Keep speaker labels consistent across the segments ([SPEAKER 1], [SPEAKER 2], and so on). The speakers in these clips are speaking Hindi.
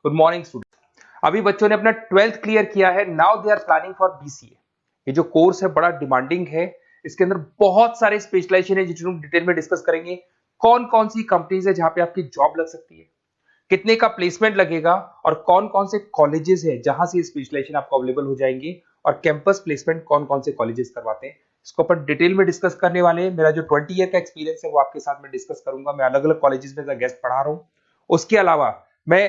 [SPEAKER 1] Good morning student. अभी बच्चों ने अपना 12th क्लियर किया है। Now they are planning for BCA. ये जो कोर्स है बड़ा डिमांडिंग है। इसके अंदर बहुत सारे स्पेशलाइजेशन है जिनको डिटेल में डिस्कस करेंगे। कौन कौन सी कंपनीज है जहां पे आपकी जॉब लग सकती है, कितने का प्लेसमेंट लगेगा और कौन कौन से कॉलेजेस है जहां से स्पेशलाइजेशन आपको अवेलेबल हो जाएंगे और कैंपस प्लेसमेंट कौन कौन से कॉलेजेस करवाते हैं, इसको अपन डिटेल में डिस्कस करने वाले हैं। मेरा जो 20 ईयर का एक्सपीरियंस है वो आपके साथ में डिस्कस करूंगा। मैं अलग अलग कॉलेजेस में गेस्ट पढ़ा रहा हूं। उसके अलावा मैं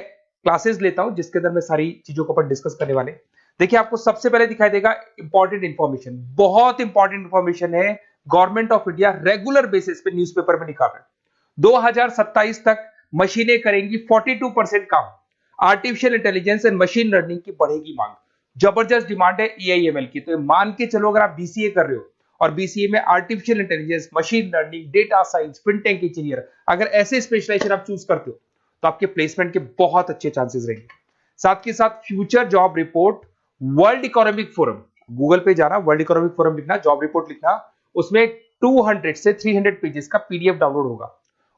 [SPEAKER 1] क्लासेस लेता हूं जिसके अंदर मैं सारी चीजों को अपन डिस्कस करने वाले। देखिए, आपको सबसे पहले दिखाई देगा इंपॉर्टेंट इंफॉर्मेशन, बहुत इंपॉर्टेंट इंफॉर्मेशन है। Government of India regular basis पे न्यूज़पेपर में निकाल रहा है 2027 तक मशीनें करेंगी 42% काम। Artificial intelligence and machine learning की बढ़ेगी मांग। जबरदस्त डिमांड है एआईएमएल की। तो मान के चलो, अगर आप बीसीए कर रहे हो और बीसीए में artificial intelligence, machine learning, data science, fintech engineer, अगर ऐसे स्पेशलाइजेशन आप चूज करते हो तो आपके प्लेसमेंट के बहुत अच्छे चांसेस रहेंगे। साथ के साथ future job report, world economic forum, Google पे जाना, वर्ल्ड इकोनॉमिक फोरम लिखना, जॉब रिपोर्ट लिखना, उसमें 200 से 300 पेजेस का पीडीएफ डाउनलोड होगा।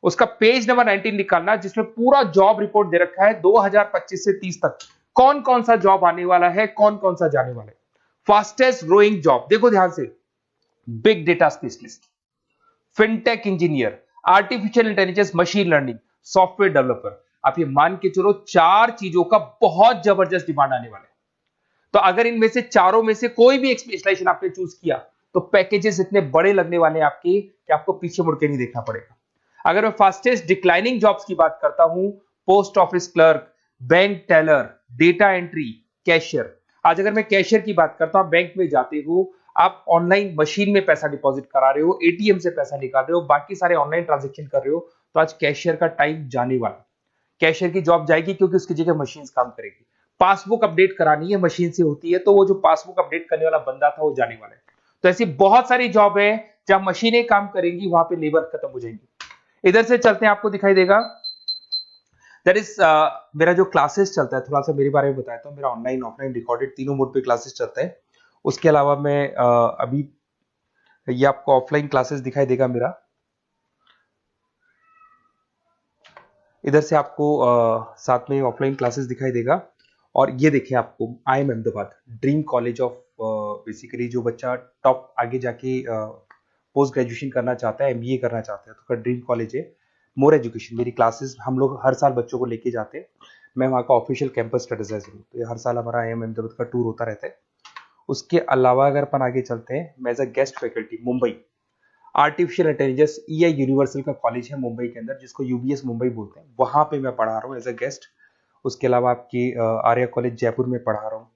[SPEAKER 1] उसका पेज नंबर 19 निकालना जिसमें पूरा जॉब रिपोर्ट दे रखा है 2025 से 30 तक कौन कौन सा जॉब आने वाला है, कौन कौन सा जाने वाला है। फास्टेस्ट ग्रोइंग जॉब देखो ध्यान से, big data specialist, fintech engineer, artificial intelligence, machine learning, software developer. आप ये मान के चलो 4 चीजों का बहुत जबरदस्त डिमांड आने वाला है। तो अगर इनमें से चारों में से कोई भी एक स्पेशलाइजेशन आपने चूज किया तो पैकेजेस इतने बड़े लगने वाले हैं आपके कि आपको पीछे मुड़ के नहीं देखना पड़ेगा। अगर मैं फास्टेस्ट डिक्लाइनिंग जॉब्स की बात करता हूं, post office clerk, bank teller, data entry, cashier. आज अगर मैं कैशियर की बात करता हूं, बैंक में जाते हो, आप ऑनलाइन मशीन में पैसा डिपॉजिट करा रहे हो, एटीएम से पैसा निकाल रहे हो, बाकी सारे ऑनलाइन ट्रांजेक्शन कर रहे हो, तो आज कैशियर का टाइम जाने वाला। कैशियर की जॉब जाएगी क्योंकि उसकी जगह मशीन काम करेगी। पासबुक अपडेट करानी है, मशीन से होती है, तो वो जो पासबुक अपडेट करने वाला बंदा था वो जाने वाला है। तो ऐसी बहुत सारी जॉब है जहां मशीनें काम करेंगी, वहां पे लेबर खत्म हो जाएंगी। इधर से चलते हैं, आपको दिखाई देगा दैट इज मेरा जो क्लासेस चलता है, थोड़ा सा मेरे बारे में बताता हूँ। मेरा ऑनलाइन ऑफलाइन रिकॉर्डेड तीनों मोड पे क्लासेस चलता है। उसके अलावा मैं अभी ये आपको ऑफलाइन क्लासेस दिखाई देगा मेरा। इधर से आपको साथ में ऑफलाइन क्लासेस दिखाई देगा। और ये देखिए, आपको IIM Ahmedabad, dream college of, basically जो बच्चा टॉप आगे जाके पोस्ट ग्रेजुएशन करना चाहता है, एमबीए करना चाहता है, तो उसका ड्रीम कॉलेज है। मोर एजुकेशन, मेरी क्लासेस हम लोग हर साल बच्चों को लेके जाते हैं। मैं वहाँ का ऑफिशियल कैंपस स्ट्रेटेजाइजर हूँ, तो ये हर साल हमारा IIM अहमदाबाद का टूर होता रहता है। उसके अलावा अगर अपन आगे चलते हैं, मैं as a guest faculty Mumbai artificial intelligence EI universal का कॉलेज है मुंबई के अंदर, जिसको UBS मुंबई बोलते हैं, वहां पे मैं पढ़ा रहा हूँ एज अ गेस्ट। उसके अलावा आपकी आर्या कॉलेज जयपुर में पढ़ा रहा हूँ,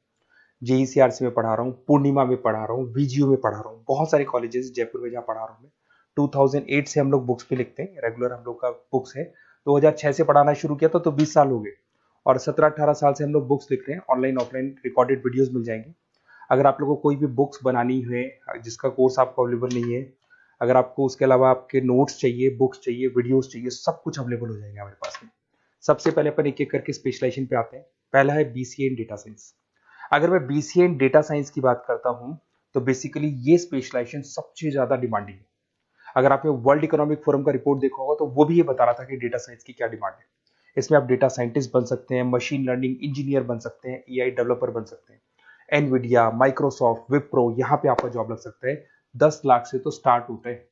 [SPEAKER 1] JECRC में पढ़ा रहा हूँ, पूर्णिमा में पढ़ा रहा हूँ, VGU में पढ़ा रहा हूँ। बहुत सारे कॉलेजेस जयपुर में जहाँ पढ़ा रहा हूँ मैं। 2008 से हम लोग बुक्स पे लिखते हैं, रेगुलर हम लोग का बुक्स है। 2006 से पढ़ाना शुरू किया तो 20 साल हो गए। और 17-18 साल से हम लोग बुक्स लिख रहे हैं। ऑनलाइन ऑफलाइन रिकॉर्डेड वीडियोस मिल जाएंगे। अगर आप लोगों को कोई भी बुक्स बनानी है जिसका कोर्स आपको अवेलेबल नहीं है, अगर आपको उसके अलावा आपके नोट्स चाहिए, बुक्स चाहिए, वीडियोस चाहिए, सब कुछ अवेलेबल हो जाएगा हमारे पास में। सबसे पहले अपन एक एक करके स्पेशलाइजेशन पे आते हैं। पहला है BCA इन डेटा साइंस। अगर मैं BCA इन डेटा साइंस की बात करता हूं तो बेसिकली ये स्पेशलाइजेशन सबसे ज्यादा डिमांडिंग है। अगर आपने वर्ल्ड इकोनॉमिक फोरम का रिपोर्ट देखा होगा तो वो भी ये बता रहा था कि डेटा साइंस की क्या डिमांड है। इसमें आप डेटा साइंटिस्ट बन सकते हैं, मशीन लर्निंग इंजीनियर बन सकते हैं, AI डेवलपर बन सकते हैं। एनवीडिया, माइक्रोसॉफ्ट, विप्रो, यहाँ पे आपका जॉब लग सकता है। 10 लाख से तो स्टार्ट होता है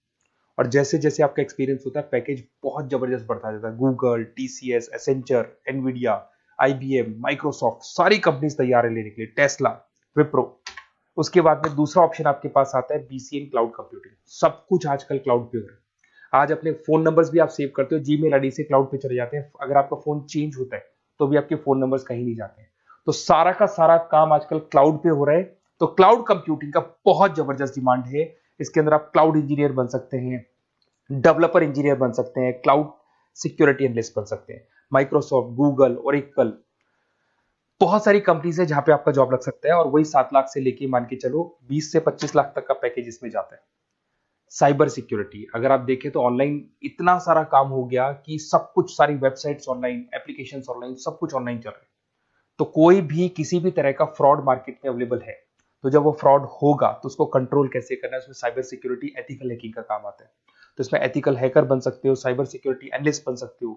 [SPEAKER 1] और जैसे जैसे आपका एक्सपीरियंस होता है पैकेज बहुत जबरदस्त बढ़ता जाता है। Google, TCS, Accenture, Nvidia, IBM, Microsoft, सारी कंपनीज तैयार है लेने के लिए, टेस्ला, विप्रो। उसके बाद में दूसरा ऑप्शन आपके पास आता है BCA इन क्लाउड कंप्यूटिंग। सब कुछ आजकल क्लाउड पे हो रहा है। आज अपने फोन नंबर्स भी आप सेव करते हो, जीमेल आईडी से क्लाउड पे चले जाते हैं। अगर आपका फोन चेंज होता है तो भी आपके फोन नंबर्स कहीं नहीं जाते हैं। तो सारा का सारा काम आजकल क्लाउड पे हो रहा है। तो क्लाउड कंप्यूटिंग का बहुत जबरदस्त डिमांड है। इसके अंदर आप क्लाउड इंजीनियर बन सकते हैं, डेवलपर इंजीनियर बन सकते हैं, क्लाउड सिक्योरिटी एनालिस्ट बन सकते हैं। माइक्रोसॉफ्ट, गूगल, ओरेकल, बहुत सारी कंपनीज है जहां पे आपका जॉब लग सकता है। और वही 7 लाख से लेके मान के चलो 20 से 25 लाख तक का पैकेज इसमें जाता है। साइबर सिक्योरिटी, अगर आप देखें तो ऑनलाइन इतना सारा काम हो गया कि सब कुछ, सारी वेबसाइट्स ऑनलाइन, एप्लीकेशंस ऑनलाइन, सब कुछ ऑनलाइन चल रहा है। तो कोई भी किसी भी तरह का फ्रॉड मार्केट में अवेलेबल है, तो जब वो फ्रॉड होगा तो उसको कंट्रोल कैसे करना है, उसमें साइबर सिक्योरिटी, एथिकल हैकिंग का काम आता है। तो इसमें एथिकल हैकर बन सकते हो, साइबर सिक्योरिटी एनालिस्ट बन सकते हो,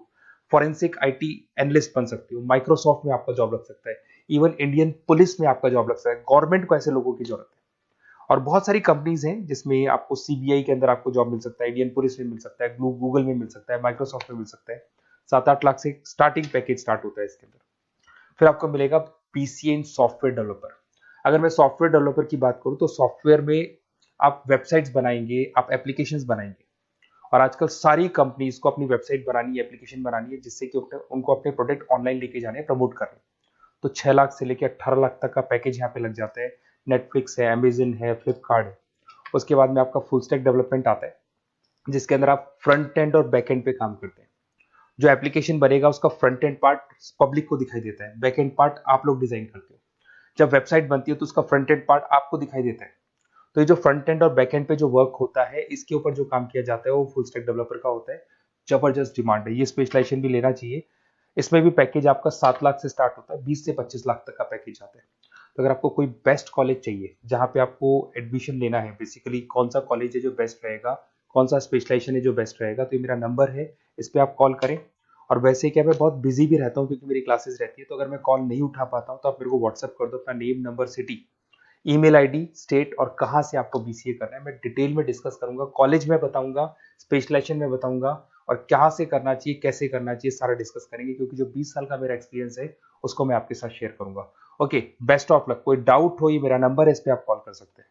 [SPEAKER 1] फॉरेंसिक आईटी एनालिस्ट बन सकते हो, माइक्रोसॉफ्ट में आपका जॉब लग सकता है, इवन इंडियन पुलिस में आपका जॉब लग सकता है। गवर्नमेंट को ऐसे लोगों की जरूरत है। और बहुत सारी कंपनीज हैं जिसमें आपको सीबीआई के अंदर आपको जॉब मिल सकता है, इंडियन पुलिस में मिल सकता है, गूगल में मिल सकता है, माइक्रोसॉफ्ट में मिल सकता है। 7-8 लाख से स्टार्टिंग पैकेज स्टार्ट होता है इसके अंदर। फिर आपको मिलेगा पीसीए इन सॉफ्टवेयर डेवलपर। अगर मैं सॉफ्टवेयर डेवलपर की बात करूं तो सॉफ्टवेयर में आप वेबसाइट्स बनाएंगे, आप एप्लीकेशंस बनाएंगे। और आजकल सारी कंपनीज को अपनी वेबसाइट बनानी है, एप्लीकेशन बनानी है, जिससे कि उनको अपने प्रोडक्ट ऑनलाइन लेके जाने हैं, प्रमोट करने हैं। तो 6 लाख से लेकर 18 लाख तक का पैकेज यहाँ पे लग जाता है। नेटफ्लिक्स है, अमेजन है, फ्लिपकार्ट है। उसके बाद में आपका फुल स्टैक डेवलपमेंट आता है, जिसके अंदर आप फ्रंट एंड और बैक एंड पे काम करते हैं। जो एप्लीकेशन बनेगा उसका फ्रंट एंड पार्ट पब्लिक को दिखाई देता है, बैक एंड पार्ट आप लोग डिजाइन करते हो। जब वेबसाइट बनती है तो उसका फ्रंट एंड पार्ट आपको दिखाई देता है। तो ये जो फ्रंट एंड और बैक एंड पे जो वर्क होता है, इसके ऊपर जो काम किया जाता है वो फुल स्टैक डेवलपर का होता है। जबरदस्त डिमांड है, ये स्पेशलाइजेशन भी लेना चाहिए। इसमें भी पैकेज आपका 7 लाख से स्टार्ट होता है, 20 से 25 लाख तक का पैकेज आता है। तो अगर आपको कोई बेस्ट कॉलेज चाहिए जहाँ पे आपको एडमिशन लेना है, बेसिकली कौन सा कॉलेज है जो बेस्ट रहेगा, कौन सा स्पेशलाइजेशन है जो बेस्ट रहेगा, तो ये मेरा नंबर है, इस पर आप कॉल करें। और वैसे क्या, मैं बहुत बिजी भी रहता हूँ क्योंकि मेरी क्लासेस रहती है, तो अगर मैं कॉल नहीं उठा पाता हूँ तो आप मेरे को व्हाट्सअप कर दो अपना name, number, city, email ID, state और कहाँ से आपको बीसीए करना है। मैं डिटेल में डिस्कस करूंगा, कॉलेज में बताऊंगा, स्पेशलाइजेशन में बताऊंगा, और कहाँ से करना चाहिए, कैसे करना चाहिए, सारा डिस्कस करेंगे, क्योंकि जो 20 साल का मेरा एक्सपीरियंस है उसको मैं आपके साथ शेयर करूंगा। Okay, best of luck. कोई डाउट हो, ये मेरा नंबर है, इस पे आप कॉल कर सकते हैं।